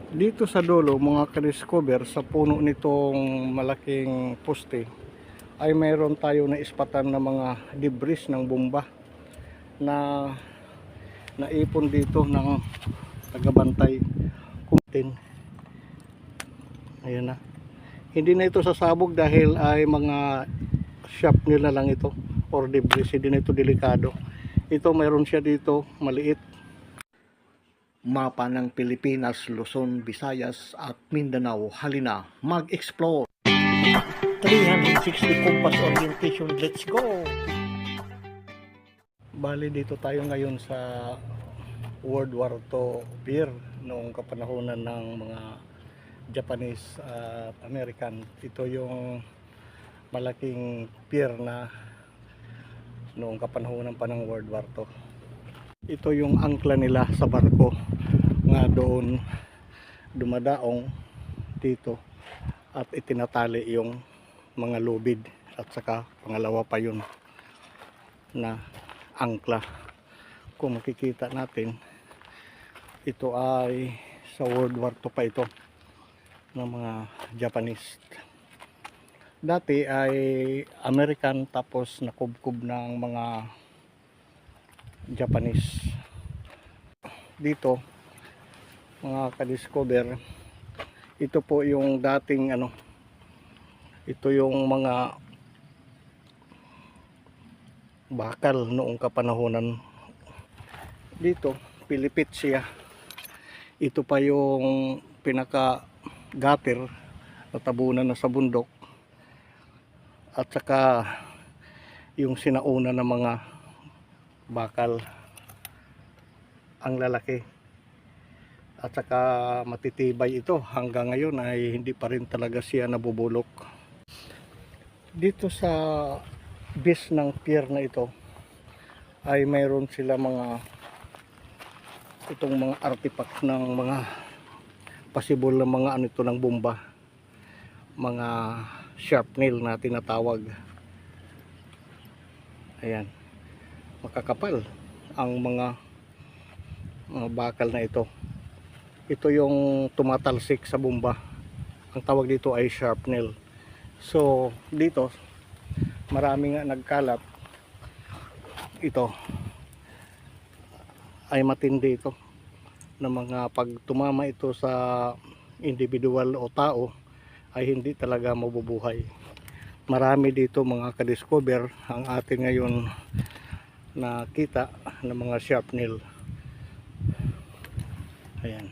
Dito sa dulo mga ka-discover, sa puno nitong malaking poste ay mayroon tayo na ispatan ng mga debris ng bomba na naipon dito ng tagabantay kumitin. Ayan na. Hindi na ito sasabog dahil ay mga shop nila lang ito or debris. Hindi na ito delikado. Ito mayroon siya dito maliit. Mapa ng Pilipinas, Luzon, Visayas at Mindanao. Halina, mag-explore! 360 compass orientation, let's go! Bali dito tayo ngayon sa World War II Pier noong kapanahonan ng mga Japanese at American. Ito yung malaking pier na noong kapanahonan pa ng World War II. Ito yung angkla nila sa barko nga doon dumadaong dito at itinatali yung mga lubid at saka pangalawa pa yun na angkla. Kung makikita natin, ito ay sa World War II pa ito ng mga Japanese. Dati ay American tapos nakubkob ng mga Japanese. Dito mga ka-discover, ito po yung dating ito yung mga bakal noong kapanahonan. Dito pilipit siya. Ito pa yung pinaka gutter na tabunan na sa bundok at saka yung sinauna ng mga bakal ang lalaki at saka matitibay ito. Hanggang ngayon ay hindi pa rin talaga siya nabubulok. Dito sa base ng pier na ito ay mayroon sila itong mga artifact ng mga possible na mga ito ng bomba, mga sharpnail na tinatawag. Ayan, makakapal ang mga bakal na ito. Ito yung tumatalsik sa bomba. Ang tawag dito ay sharpnail. So dito marami nga nagkalat. Ito ay matindi ito na mga pag tumama ito sa individual o tao ay hindi talaga mabubuhay. Marami dito mga ka-discover ang ating ngayon nakita ng mga sharpnail. Ayan.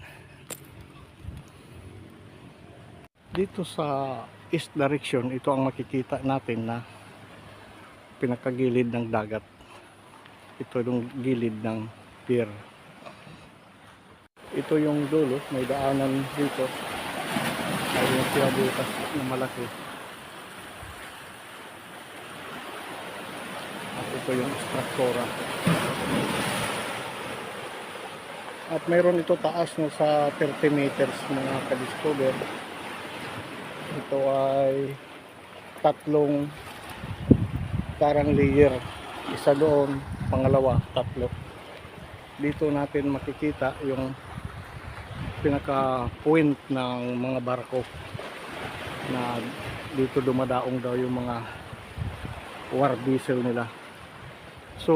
Dito sa east direction, ito ang makikita natin na pinakagilid ng dagat. Ito yung gilid ng pier. Ito yung dulo, may daanan dito. Ay yung butas na malaki. At ito yung struktura. At mayroon ito taas no, sa 30 meters mga ka-discover. Ito ay tatlong parang layer. Isa doon, pangalawa, tatlo. Dito natin makikita yung pinaka point ng mga barko na dito dumadaong daw yung mga war vessel nila. So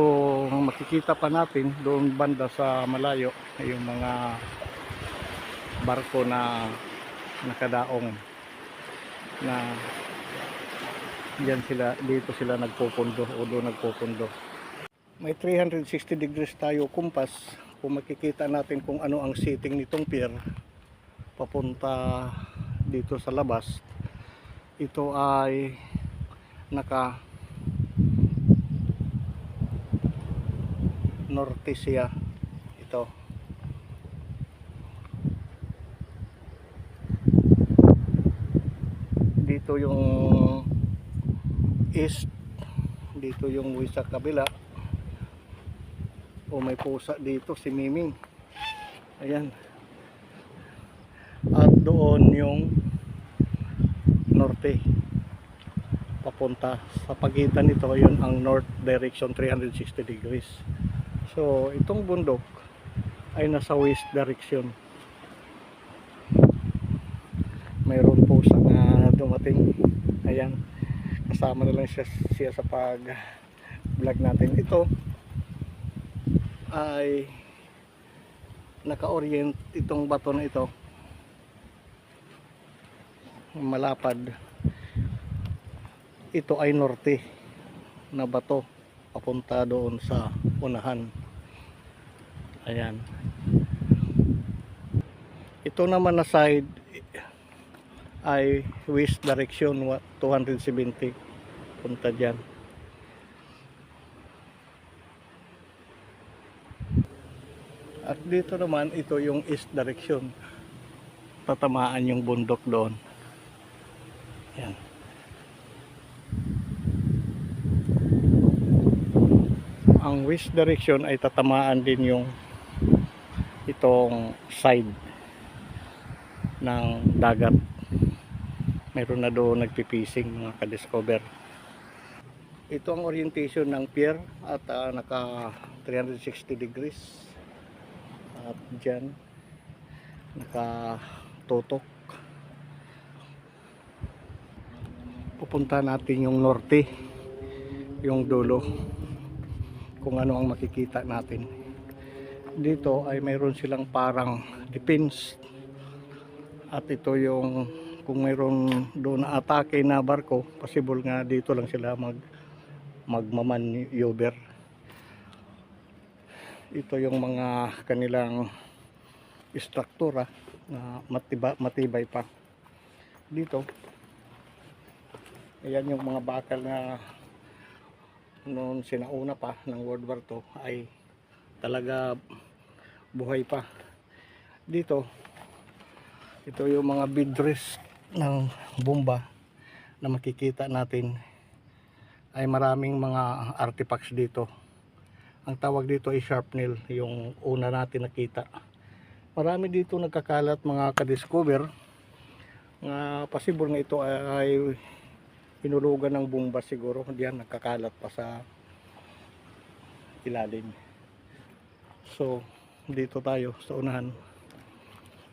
makikita pa natin doon banda sa malayo yung mga barko na nakadaong na diyan sila, dito sila nagpupundo o doon nagpupundo. May 360 degrees tayo kumpas kung makikita natin kung ano ang setting nitong pier papunta dito sa labas. Ito ay naka norte siya. Ito dito yung east, dito yung sa kabila. O may pusa dito si Miming. Ayan. At doon yung norte papunta. Sa pagitan nito yun ang north direction 360 degrees. So itong bundok ay nasa west direction. mayroon po sa dumating. Ayan, kasama na lang siya sa pag vlog natin. Ito ay naka-orient itong bato na ito, malapad. Ito ay norte na bato papunta doon sa unahan. Ayan, ito naman na side ay west direction 270 punta dyan. At dito naman, ito yung east direction, tatamaan yung bundok doon. Ayan. Ang west direction ay tatamaan din yung itong side ng dagat. Mayroon na doon nagpipising mga ka-discover. Ito ang orientation ng pier at naka 360 degrees. At dyan nakatutok. Pupunta natin yung norte, yung dulo, kung ano ang makikita natin. Dito ay mayroon silang parang defense. At ito yung kung mayroon doon na atake na barko, possible nga dito lang sila magmamaneuver. Ito yung mga kanilang istruktura na matibay pa. Dito, ayan yung mga bakal na noon sinauna pa ng World War II ay talaga buhay pa. Dito, ito yung mga bidres ng bomba na makikita natin. Ay maraming mga artifacts dito. Ang tawag dito ay sharp nail, yung una natin nakita. Marami dito nagkakalat mga ka-discover nga possible nga ito ay pinulugan ng bomba siguro. Diyan nagkakalat pa sa ilalim. So dito tayo sa unahan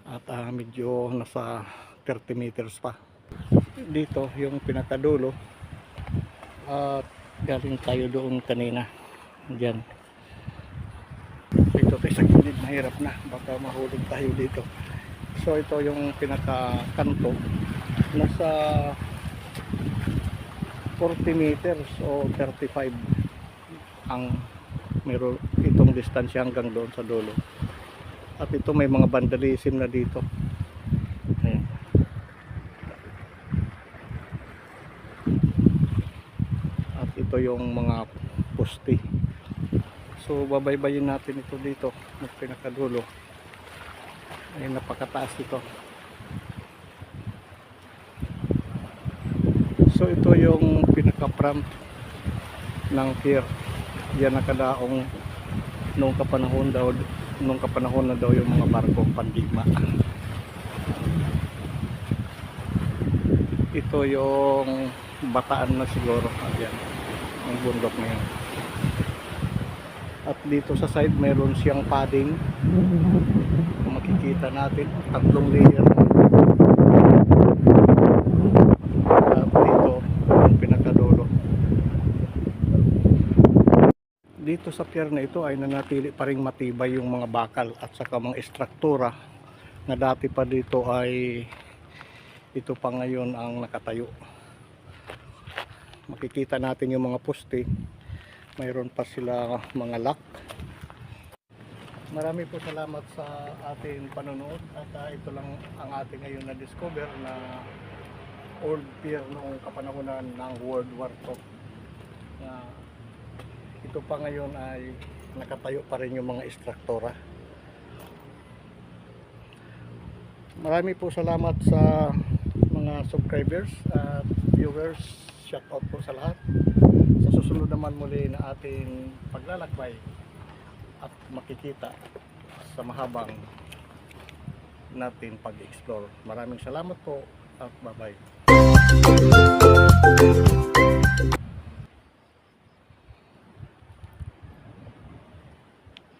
at medyo nasa 30 meters pa. Dito yung pinakadulo at galing tayo doon kanina. Diyan. Dito tayo sa gilid, mahirap na, baka mahulog tayo dito. So ito yung pinaka-kanto, nasa 40 meters o 35 ang meron itong distansya hanggang doon sa dulo. At ito may mga vandalism na dito. Ayan. At ito yung mga poste. So babaybayin natin ito dito ng pinakadulo. Ay napakataas ito. So ito yung pinaka-front ng pier. Yan nakadaong nung kapanahon na daw yung mga barko pandigma. Ito yung Bataan na siguro. Ayan, ang bundok na yan. At dito sa side mayroon siyang padding. Kung makikita natin, 3 layer. At dito yung pinakadulo. Dito sa pier na ito ay nanatili pa ring matibay yung mga bakal at saka mga istruktura na dati pa dito ay ito pa ngayon ang nakatayo. Makikita natin yung mga poste. Mayroon pa sila mga lock. Marami po salamat sa ating panonood at ito lang ang ating ngayon na discover na old pier noong kapanahunan ng World War II. Ito pa ngayon ay nakatayo pa rin yung mga istruktura. Marami po salamat sa mga subscribers at viewers. Shout out po sa lahat. Sa susunod naman muli na ating paglalakbay at makikita sa mahabang natin pag-explore. Maraming salamat po at bye-bye.